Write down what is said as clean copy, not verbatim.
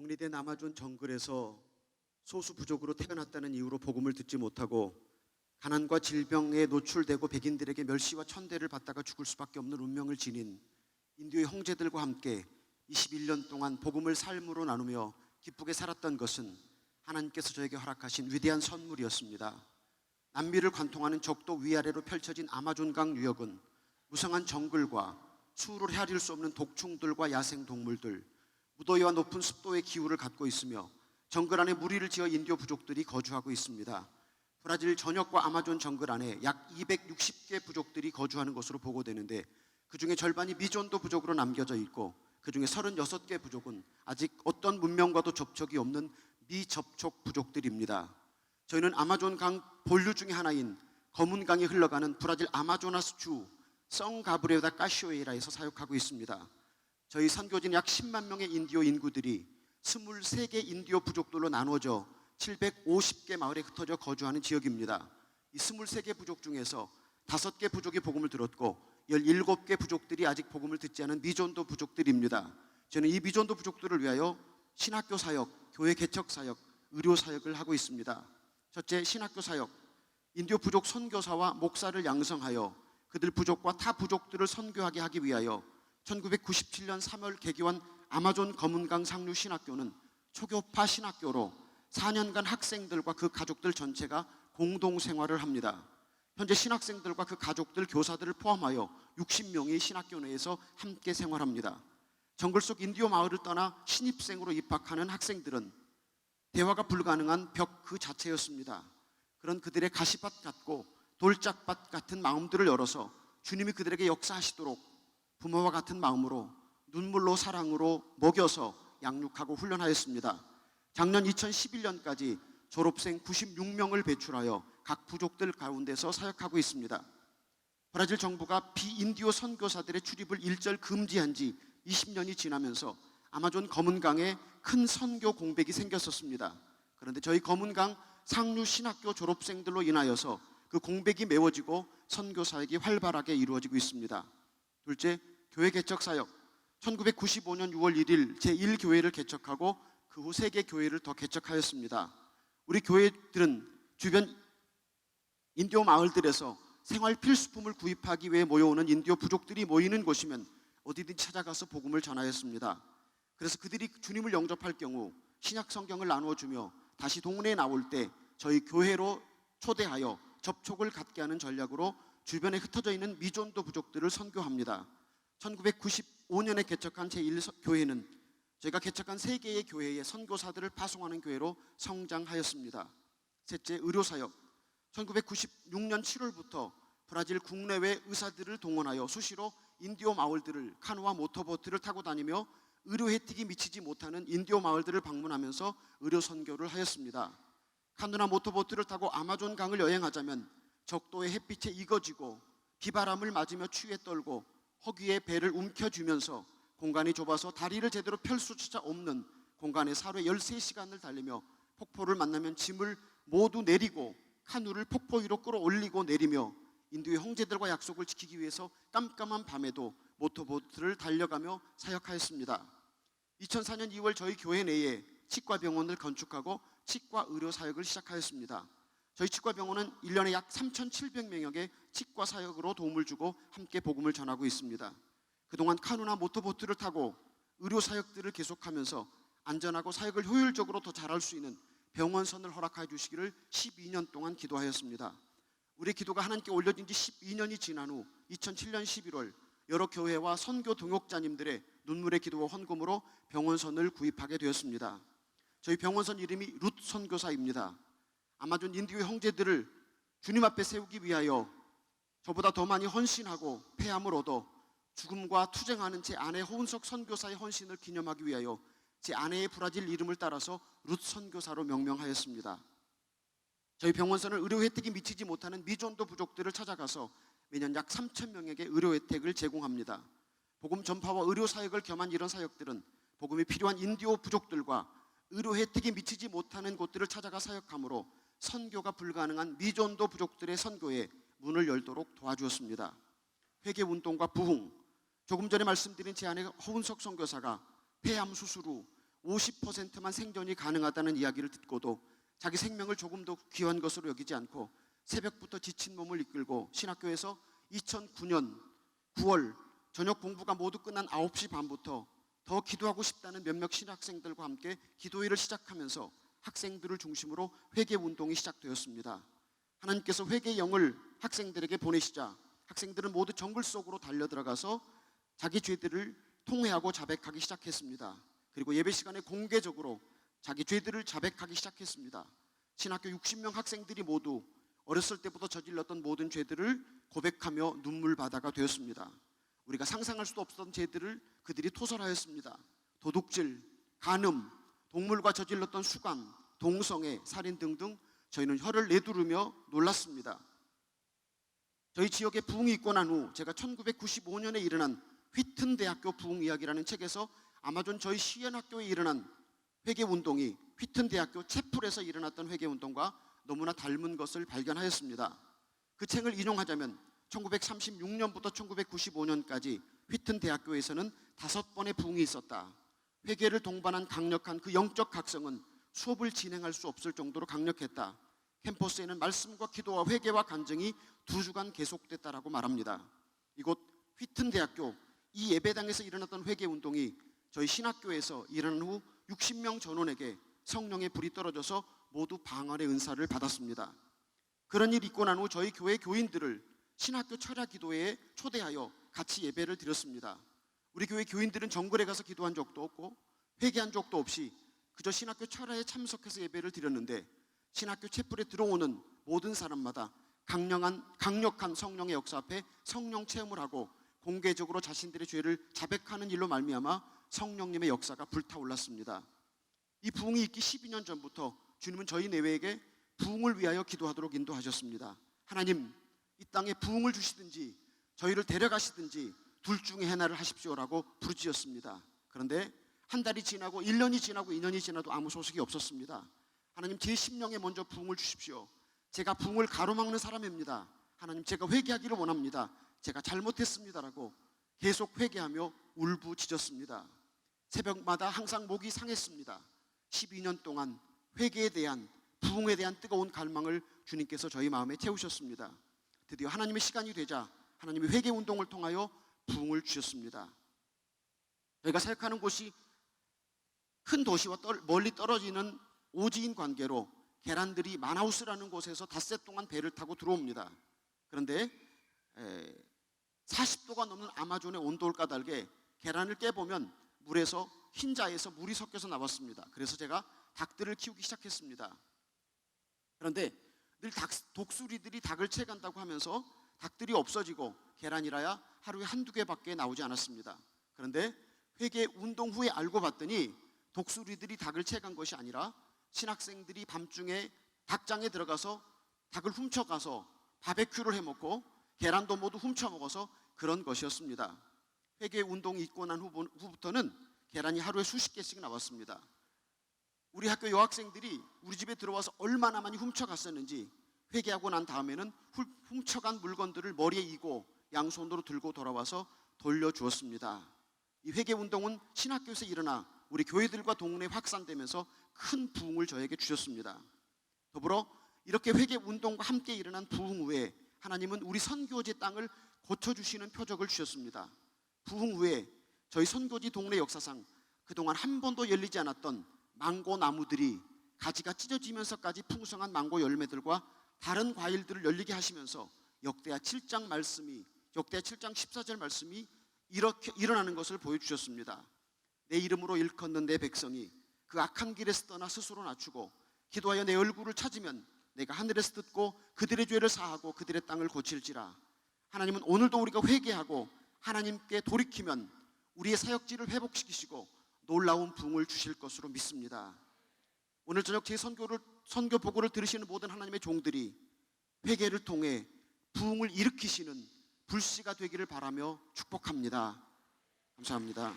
격리된 아마존 정글에서 소수 부족으로 태어났다는 이유로 복음을 듣지 못하고 가난과 질병에 노출되고 백인들에게 멸시와 천대를 받다가 죽을 수밖에 없는 운명을 지닌 인도의 형제들과 함께 21년 동안 복음을 삶으로 나누며 기쁘게 살았던 것은 하나님께서 저에게 허락하신 위대한 선물이었습니다. 남미를 관통하는 적도 위아래로 펼쳐진 아마존강 유역은 무성한 정글과 수를 헤아릴 수 없는 독충들과 야생동물들, 무더위와 높은 습도의 기후를 갖고 있으며 정글 안에 무리를 지어 인디오 부족들이 거주하고 있습니다. 브라질 전역과 아마존 정글 안에 약 260개 부족들이 거주하는 것으로 보고되는데 그 중에 절반이 미존도 부족으로 남겨져 있고 그 중에 36개 부족은 아직 어떤 문명과도 접촉이 없는 미접촉 부족들입니다. 저희는 아마존 강 본류 중에 하나인 검은 강이 흘러가는 브라질 아마조나스 주 성가브레다 까시오에라에서 사역하고 있습니다. 저희 선교진 약 10만 명의 인디오 인구들이 23개 인디오 부족들로 나누어져 750개 마을에 흩어져 거주하는 지역입니다. 이 23개 부족 중에서 5개 부족이 복음을 들었고 17개 부족들이 아직 복음을 듣지 않은 미존도 부족들입니다. 저는 이 미존도 부족들을 위하여 신학교 사역, 교회 개척 사역, 의료 사역을 하고 있습니다. 첫째, 신학교 사역. 인디오 부족 선교사와 목사를 양성하여 그들 부족과 타 부족들을 선교하게 하기 위하여 1997년 3월 개교한 아마존 검은강 상류 신학교는 초교파 신학교로 4년간 학생들과 그 가족들 전체가 공동 생활을 합니다. 현재 신학생들과 그 가족들, 교사들을 포함하여 60명이 신학교 내에서 함께 생활합니다. 정글 속 인디오 마을을 떠나 신입생으로 입학하는 학생들은 대화가 불가능한 벽 그 자체였습니다. 그런 그들의 가시밭 같고 돌짝밭 같은 마음들을 열어서 주님이 그들에게 역사하시도록 부모와 같은 마음으로 눈물로 사랑으로 먹여서 양육하고 훈련하였습니다. 작년 2011년까지 졸업생 96명을 배출하여 각 부족들 가운데서 사역하고 있습니다. 브라질 정부가 비인디오 선교사들의 출입을 일절 금지한 지 20년이 지나면서 아마존 검은강에 큰 선교 공백이 생겼었습니다. 그런데 저희 검은강 상류 신학교 졸업생들로 인하여서 그 공백이 메워지고 선교 사역이 활발하게 이루어지고 있습니다. 둘째, 교회 개척 사역. 1995년 6월 1일 제1교회를 개척하고 그 후 3개 교회를 더 개척하였습니다. 우리 교회들은 주변 인디오 마을들에서 생활 필수품을 구입하기 위해 모여오는 인디오 부족들이 모이는 곳이면 어디든지 찾아가서 복음을 전하였습니다. 그래서 그들이 주님을 영접할 경우 신약 성경을 나누어주며 다시 동네에 나올 때 저희 교회로 초대하여 접촉을 갖게 하는 전략으로 주변에 흩어져 있는 미존도 부족들을 선교합니다. 1995년에 개척한 제1교회는 저희가 개척한 3개의 교회에 선교사들을 파송하는 교회로 성장하였습니다. 셋째, 의료사역. 1996년 7월부터 브라질 국내외 의사들을 동원하여 수시로 인디오 마을들을 카누와 모터보트를 타고 다니며 의료 혜택이 미치지 못하는 인디오 마을들을 방문하면서 의료 선교를 하였습니다. 카누나 모터보트를 타고 아마존 강을 여행하자면 적도의 햇빛에 익어지고 비바람을 맞으며 추위에 떨고 허기에 배를 움켜쥐면서 공간이 좁아서 다리를 제대로 펼 수조차 없는 공간에서 하루에 13시간을 달리며 폭포를 만나면 짐을 모두 내리고 카누를 폭포 위로 끌어올리고 내리며 인도의 형제들과 약속을 지키기 위해서 깜깜한 밤에도 모터보트를 달려가며 사역하였습니다. 2004년 2월 저희 교회 내에 치과병원을 건축하고 치과 의료 사역을 시작하였습니다. 저희 치과병원은 1년에 약 3,700명에게 치과 사역으로 도움을 주고 함께 복음을 전하고 있습니다. 그동안 카누나 모터보트를 타고 의료 사역들을 계속하면서 안전하고 사역을 효율적으로 더 잘할 수 있는 병원선을 허락해 주시기를 12년 동안 기도하였습니다. 우리 기도가 하나님께 올려진 지 12년이 지난 후 2007년 11월 여러 교회와 선교 동역자님들의 눈물의 기도와 헌금으로 병원선을 구입하게 되었습니다. 저희 병원선 이름이 룻 선교사입니다. 아마존 인디오 형제들을 주님 앞에 세우기 위하여 저보다 더 많이 헌신하고 폐암을 얻어 죽음과 투쟁하는 제 아내 호은석 선교사의 헌신을 기념하기 위하여 제 아내의 브라질 이름을 따라서 룻 선교사로 명명하였습니다. 저희 병원선은 의료 혜택이 미치지 못하는 미존도 부족들을 찾아가서 매년 약 3,000명에게 의료 혜택을 제공합니다. 복음 전파와 의료 사역을 겸한 이런 사역들은 복음이 필요한 인디오 부족들과 의료 혜택이 미치지 못하는 곳들을 찾아가 사역함으로 선교가 불가능한 미존도 부족들의 선교에 문을 열도록 도와주었습니다. 회개운동과 부흥. 조금 전에 말씀드린 제 아내 허운석 선교사가 폐암 수술 후 50%만 생존이 가능하다는 이야기를 듣고도 자기 생명을 조금 더 귀한 것으로 여기지 않고 새벽부터 지친 몸을 이끌고 신학교에서 2009년 9월 저녁 공부가 모두 끝난 9시 반부터 더 기도하고 싶다는 몇몇 신학생들과 함께 기도회를 시작하면서 학생들을 중심으로 회개 운동이 시작되었습니다. 하나님께서 회개의 영을 학생들에게 보내시자 학생들은 모두 정글 속으로 달려들어가서 자기 죄들을 통회하고 자백하기 시작했습니다. 그리고 예배 시간에 공개적으로 자기 죄들을 자백하기 시작했습니다. 신학교 60명 학생들이 모두 어렸을 때부터 저질렀던 모든 죄들을 고백하며 눈물바다가 되었습니다. 우리가 상상할 수도 없었던 죄들을 그들이 토설하였습니다. 도둑질, 간음, 동물과 저질렀던 수감, 동성애, 살인 등등 저희는 혀를 내두르며 놀랐습니다. 저희 지역에 부흥이 있고 난 후 제가 1995년에 일어난 휘튼 대학교 부흥 이야기라는 책에서 아마존 저희 시연학교에 일어난 회개운동이 휘튼 대학교 채플에서 일어났던 회개운동과 너무나 닮은 것을 발견하였습니다. 그 책을 인용하자면 1936년부터 1995년까지 휘튼 대학교에서는 5번의 부흥이 있었다. 회개를 동반한 강력한 그 영적 각성은 수업을 진행할 수 없을 정도로 강력했다. 캠퍼스에는 말씀과 기도와 회개와 간증이 2주간 계속됐다라고 말합니다. 이곳 휘튼 대학교 이 예배당에서 일어났던 회개운동이 저희 신학교에서 일어난 후 60명 전원에게 성령의 불이 떨어져서 모두 방언의 은사를 받았습니다. 그런 일이 있고 난 후 저희 교회 교인들을 신학교 철야 기도회에 초대하여 같이 예배를 드렸습니다. 우리 교회 교인들은 정글에 가서 기도한 적도 없고 회개한 적도 없이 그저 신학교 철야에 참석해서 예배를 드렸는데 신학교 채플에 들어오는 모든 사람마다 강력한 성령의 역사 앞에 성령 체험을 하고 공개적으로 자신들의 죄를 자백하는 일로 말미암아 성령님의 역사가 불타올랐습니다. 이 부흥이 있기 12년 전부터 주님은 저희 내외에게 부흥을 위하여 기도하도록 인도하셨습니다. 하나님, 이 땅에 부흥을 주시든지 저희를 데려가시든지 둘 중에 하나를 하십시오라고 부르짖었습니다. 그런데 한 달이 지나고 1년이 지나고 2년이 지나도 아무 소식이 없었습니다. 하나님, 제 심령에 먼저 부흥을 주십시오. 제가 부흥을 가로막는 사람입니다. 하나님, 제가 회개하기를 원합니다. 제가 잘못했습니다라고 계속 회개하며 울부짖었습니다. 새벽마다 항상 목이 상했습니다. 12년 동안 회개에 대한 부흥에 대한 뜨거운 갈망을 주님께서 저희 마음에 채우셨습니다. 드디어 하나님의 시간이 되자 하나님의 회개 운동을 통하여 부흥을 주셨습니다. 저희가 사역하는 곳이 큰 도시와 멀리 떨어지는 오지인 관계로 계란들이 만하우스라는 곳에서 닷새 동안 배를 타고 들어옵니다. 그런데 40도가 넘는 아마존의 온도를 까닭에 계란을 깨보면 물에서 흰자에서 물이 섞여서 나왔습니다. 그래서 제가 닭들을 키우기 시작했습니다. 그런데 늘 독수리들이 닭을 채간다고 하면서 닭들이 없어지고 계란이라야 하루에 1~2개밖에 나오지 않았습니다. 그런데 회개 운동 후에 알고 봤더니 독수리들이 닭을 채간 것이 아니라 신학생들이 밤중에 닭장에 들어가서 닭을 훔쳐가서 바베큐를 해먹고 계란도 모두 훔쳐먹어서 그런 것이었습니다. 회개 운동이 있고 난 후부터는 계란이 하루에 수십 개씩 나왔습니다. 우리 학교 여학생들이 우리 집에 들어와서 얼마나 많이 훔쳐갔었는지 회개하고 난 다음에는 훔쳐간 물건들을 머리에 이고 양손으로 들고 돌아와서 돌려주었습니다. 이 회개 운동은 신학교에서 일어나 우리 교회들과 동네에 확산되면서 큰 부흥을 저에게 주셨습니다. 더불어 이렇게 회개 운동과 함께 일어난 부흥 후에 하나님은 우리 선교지 땅을 고쳐주시는 표적을 주셨습니다. 부흥 후에 저희 선교지 동네 역사상 그동안 한 번도 열리지 않았던 망고 나무들이 가지가 찢어지면서까지 풍성한 망고 열매들과 다른 과일들을 열리게 하시면서 역대하 7장 14절 말씀이 이렇게 일어나는 것을 보여주셨습니다. 내 이름으로 일컫는 내 백성이 그 악한 길에서 떠나 스스로 낮추고 기도하여 내 얼굴을 찾으면 내가 하늘에서 듣고 그들의 죄를 사하고 그들의 땅을 고칠지라. 하나님은 오늘도 우리가 회개하고 하나님께 돌이키면 우리의 사역지를 회복시키시고 놀라운 부흥을 주실 것으로 믿습니다. 오늘 저녁 제 선교 보고를 들으시는 모든 하나님의 종들이 회개를 통해 부흥을 일으키시는 불씨가 되기를 바라며 축복합니다. 감사합니다.